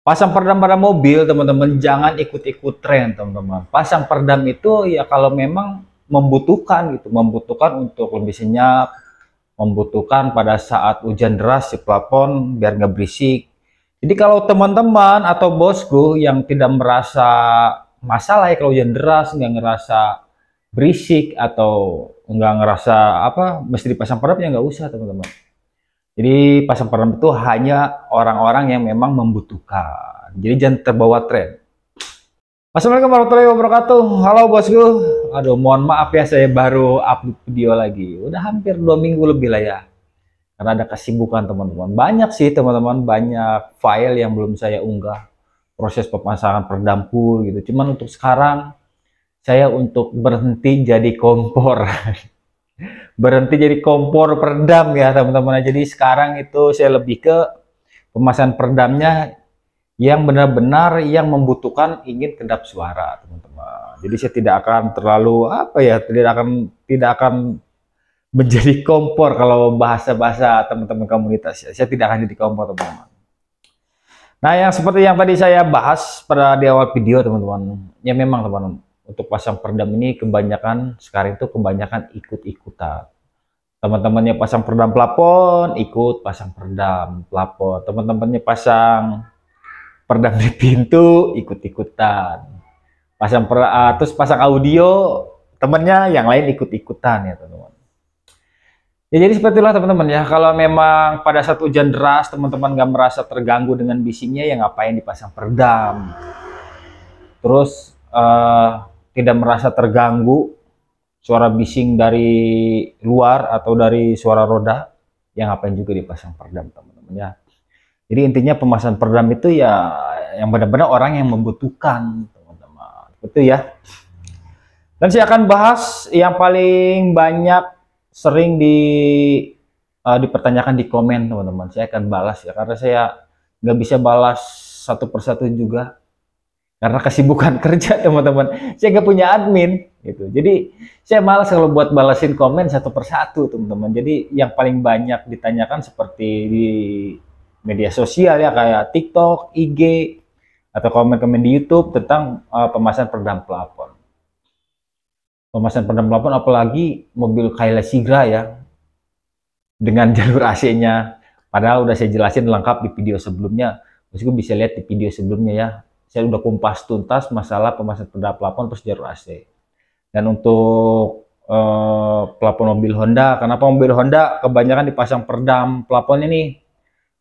Pasang peredam pada mobil, teman-teman, jangan ikut-ikut tren, teman-teman. Pasang peredam itu ya kalau memang membutuhkan gitu, membutuhkan untuk lebih senyap, membutuhkan pada saat hujan deras di plafon biar nggak berisik. Jadi kalau teman-teman atau bosku yang tidak merasa masalah ya kalau hujan deras, nggak ngerasa berisik atau nggak ngerasa apa mesti dipasang peredam, ya nggak usah, teman-teman. Jadi pasang peredam itu hanya orang-orang yang memang membutuhkan. Jadi jangan terbawa tren. Assalamualaikum warahmatullahi wabarakatuh. Halo bosku. Aduh, mohon maaf ya, saya baru upload video lagi. Udah hampir 2 minggu lebih lah ya. Karena ada kesibukan teman-teman. Banyak sih teman-teman, banyak file yang belum saya unggah. Proses pemasangan peredam full gitu. Cuman untuk sekarang saya untuk berhenti jadi kompor. Berhenti jadi kompor peredam ya teman-teman. Jadi sekarang itu saya lebih ke pemasangan peredamnya yang benar-benar yang membutuhkan ingin kedap suara, teman-teman. Jadi saya tidak akan terlalu apa ya, tidak akan menjadi kompor kalau bahasa-bahasa teman-teman komunitas ya. Saya tidak akan jadi kompor, teman-teman. Nah, yang seperti yang tadi saya bahas pada di awal video, teman-teman. Ya memang, teman-teman, untuk pasang peredam ini kebanyakan sekarang itu kebanyakan ikut-ikutan. Teman-temannya pasang peredam plafon, ikut pasang peredam plafon. Teman-temannya pasang peredam di pintu, ikut-ikutan. Terus pasang audio, temennya yang lain ikut-ikutan ya teman-teman. Ya jadi seperti itulah teman-teman ya. Kalau memang pada saat hujan deras teman-teman nggak merasa terganggu dengan bisingnya, ya ngapain dipasang peredam. Terus tidak merasa terganggu suara bising dari luar atau dari suara roda, yang ngapain juga dipasang peredam, teman-teman ya. Jadi intinya pemasangan peredam itu ya yang benar-benar orang yang membutuhkan, teman-teman. Betul ya. Dan saya akan bahas yang paling banyak sering dipertanyakan di komen, teman-teman. Saya akan balas ya, karena saya nggak bisa balas satu persatu juga karena kesibukan kerja, teman-teman. Saya nggak punya admin gitu. Jadi saya malas kalau buat balasin komen satu persatu, teman-teman. Jadi yang paling banyak ditanyakan seperti di media sosial ya, kayak TikTok, IG, atau komen-komen di YouTube tentang pemasangan peredam plafon. Pemasangan peredam plafon apalagi mobil Kayla Sigra ya, dengan jalur AC-nya. Padahal udah saya jelasin lengkap di video sebelumnya. Meskipun bisa lihat di video sebelumnya ya. Saya udah kumpas tuntas masalah pemasangan peredam plafon plus jalur AC. Dan untuk plafon mobil Honda, kenapa mobil Honda kebanyakan dipasang peredam plafon ini?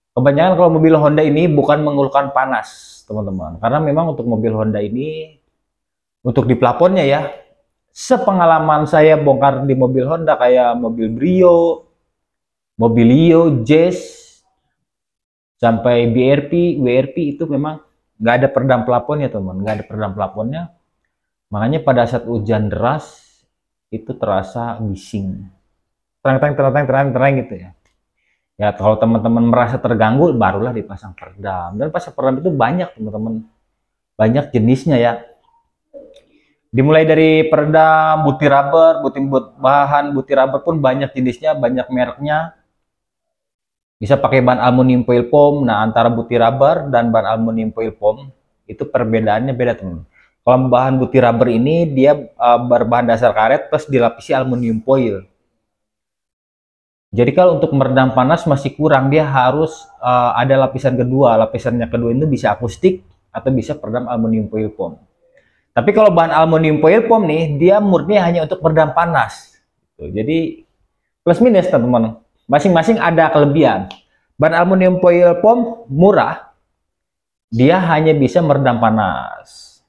Kebanyakan kalau mobil Honda ini bukan mengeluhkan panas, teman-teman. Karena memang untuk mobil Honda ini, untuk di plafonnya ya, sepengalaman saya bongkar di mobil Honda kayak mobil Brio, Mobilio, Jazz, sampai BRP, WRP itu memang nggak ada peredam plafonnya, teman. Nggak ada peredam plafonnya. Makanya pada saat hujan deras, itu terasa bising. Terang gitu ya. Ya kalau teman-teman merasa terganggu, barulah dipasang peredam. Dan pasang peredam itu banyak, teman-teman. Banyak jenisnya ya. Dimulai dari peredam butir rubber, bahan butir rubber pun banyak jenisnya, banyak mereknya. Bisa pakai bahan aluminium foil foam. Nah, antara butir rubber dan bahan aluminium foil foam itu perbedaannya beda, teman. Kalau bahan butir rubber ini dia berbahan dasar karet plus dilapisi aluminium foil. Jadi kalau untuk meredam panas masih kurang, dia harus ada lapisan kedua. Lapisannya kedua itu bisa akustik atau bisa peredam aluminium foil foam. Tapi kalau bahan aluminium foil foam nih, dia murni hanya untuk meredam panas. Jadi plus minus, teman-teman. Masing-masing ada kelebihan. Bahan aluminium foil foam murah, dia hanya bisa meredam panas.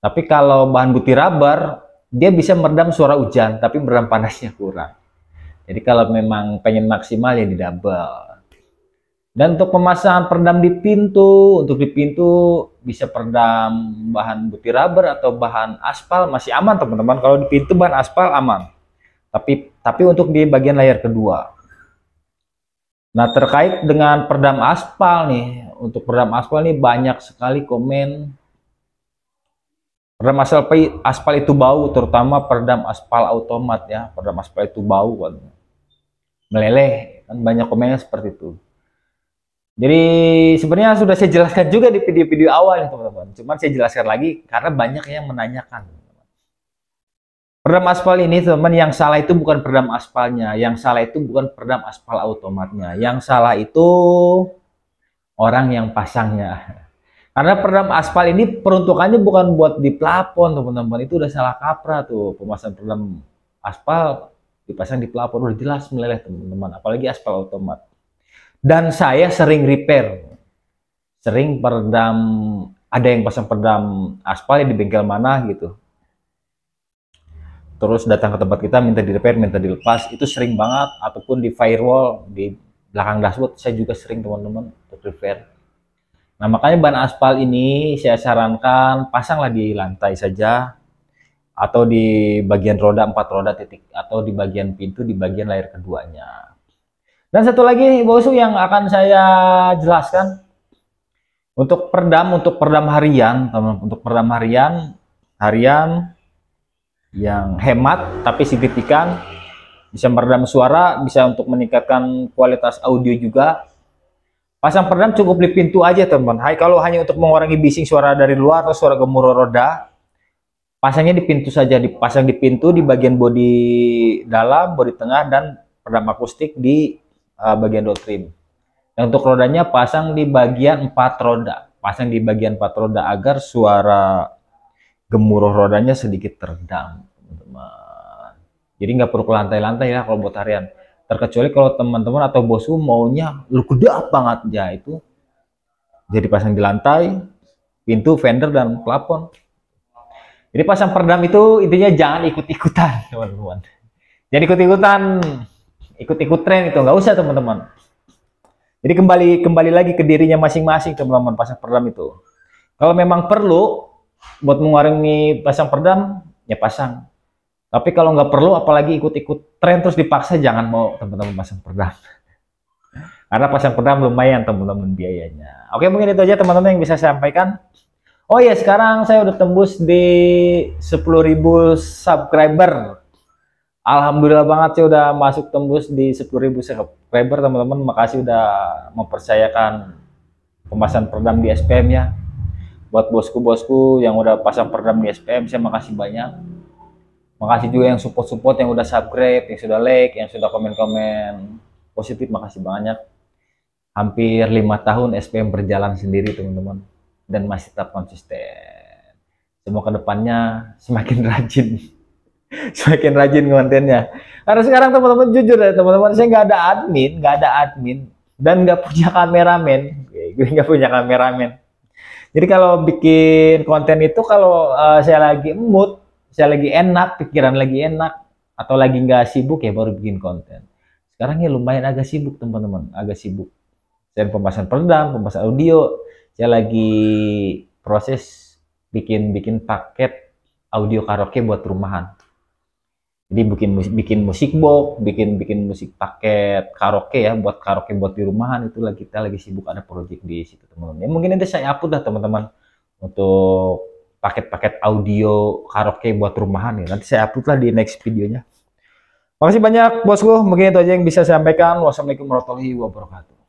Tapi kalau bahan butir rubber, dia bisa meredam suara hujan, tapi meredam panasnya kurang. Jadi kalau memang pengen maksimal ya di double. Dan untuk pemasangan peredam di pintu, untuk di pintu bisa peredam bahan butir rubber atau bahan aspal masih aman, teman-teman. Kalau di pintu bahan aspal aman. Tapi untuk di bagian layar kedua. Nah, terkait dengan peredam aspal nih, untuk peredam aspal nih banyak sekali komen. Peredam aspal itu bau, terutama peredam aspal automat ya. Peredam aspal itu bau, meleleh, kan banyak komennya seperti itu. Jadi sebenarnya sudah saya jelaskan juga di video-video awal nih teman-teman. Cuman saya jelaskan lagi karena banyak yang menanyakan. Peredam aspal ini teman-teman, yang salah itu bukan peredam aspalnya, yang salah itu bukan peredam aspal automatnya. Yang salah itu orang yang pasangnya. Karena peredam aspal ini peruntukannya bukan buat di plafon teman-teman. Itu udah salah kaprah tuh. Pemasangan peredam aspal dipasang di plafon udah jelas meleleh teman-teman. Apalagi aspal automat. Dan saya sering repair. Sering peredam, ada yang pasang peredam aspal di bengkel mana gitu. Terus datang ke tempat kita minta di repair, minta dilepas, itu sering banget. Ataupun di firewall, di belakang dashboard, saya juga sering teman-teman untuk repair. Nah makanya ban aspal ini saya sarankan pasanglah di lantai saja, atau di bagian roda 4 roda titik, atau di bagian pintu di bagian layar keduanya. Dan satu lagi bosku yang akan saya jelaskan, untuk peredam harian, teman-teman, untuk peredam harian yang hemat tapi signifikan, bisa meredam suara, bisa untuk meningkatkan kualitas audio juga. Pasang peredam cukup di pintu aja teman-teman. Kalau hanya untuk mengurangi bising suara dari luar atau suara gemuruh roda, pasangnya di pintu saja, dipasang di pintu di bagian bodi dalam, bodi tengah, dan peredam akustik di bagian door trim. Dan untuk rodanya pasang di bagian 4 roda, pasang di bagian 4 roda agar suara gemuruh rodanya sedikit teredam, teman-teman. Jadi nggak perlu ke lantai-lantai ya kalau buat harian. Terkecuali kalau teman-teman atau bosku maunya lu kedap banget ya, itu jadi pasang di lantai, pintu, fender, dan plafon. Jadi pasang peredam itu intinya jangan ikut-ikutan, teman-teman. Jadi ikut-ikut tren itu nggak usah teman-teman. Jadi kembali lagi ke dirinya masing-masing teman-teman pasang peredam itu. Kalau memang perlu buat mengurangi pasang peredam, ya pasang. Tapi kalau nggak perlu, apalagi ikut-ikut tren terus dipaksa, jangan mau teman-teman pasang peredam. Karena pasang peredam lumayan teman-teman biayanya. Oke, mungkin itu aja teman-teman yang bisa saya sampaikan. Oh iya, sekarang saya udah tembus di 10.000 subscriber. Alhamdulillah banget, saya udah masuk tembus di 10.000 subscriber teman-teman. Makasih udah mempercayakan pemasangan peredam di SPM ya. Buat bosku-bosku yang udah pasang peredam di SPM, saya makasih banyak. Makasih juga yang support-support, yang udah subscribe, yang sudah like, yang sudah komen-komen positif, makasih banyak. Hampir 5 tahun SPM berjalan sendiri teman-teman, dan masih tetap konsisten. Semoga kedepannya semakin rajin, semakin rajin kontennya. Karena sekarang teman-teman jujur ya teman-teman, saya nggak ada admin, dan nggak punya kameramen. Gue nggak punya kameramen. Jadi kalau bikin konten itu kalau saya lagi mood, saya lagi enak, pikiran lagi enak, atau lagi nggak sibuk ya baru bikin konten. Sekarang ya lumayan agak sibuk teman-teman, agak sibuk. Saya pembahasan peredam, pembahasan audio, saya lagi proses bikin paket audio karaoke buat rumahan. Jadi bikin musik box, bikin musik paket karaoke ya, buat karaoke buat di rumahan. Itu lagi kita lagi sibuk, ada project di situ teman-teman. Ya mungkin nanti saya upload dah teman-teman untuk paket-paket audio karaoke buat rumahan ya. Nanti saya upload lah di next videonya. Makasih banyak bosku, mungkin itu aja yang bisa saya sampaikan. Wassalamualaikum warahmatullahi wabarakatuh.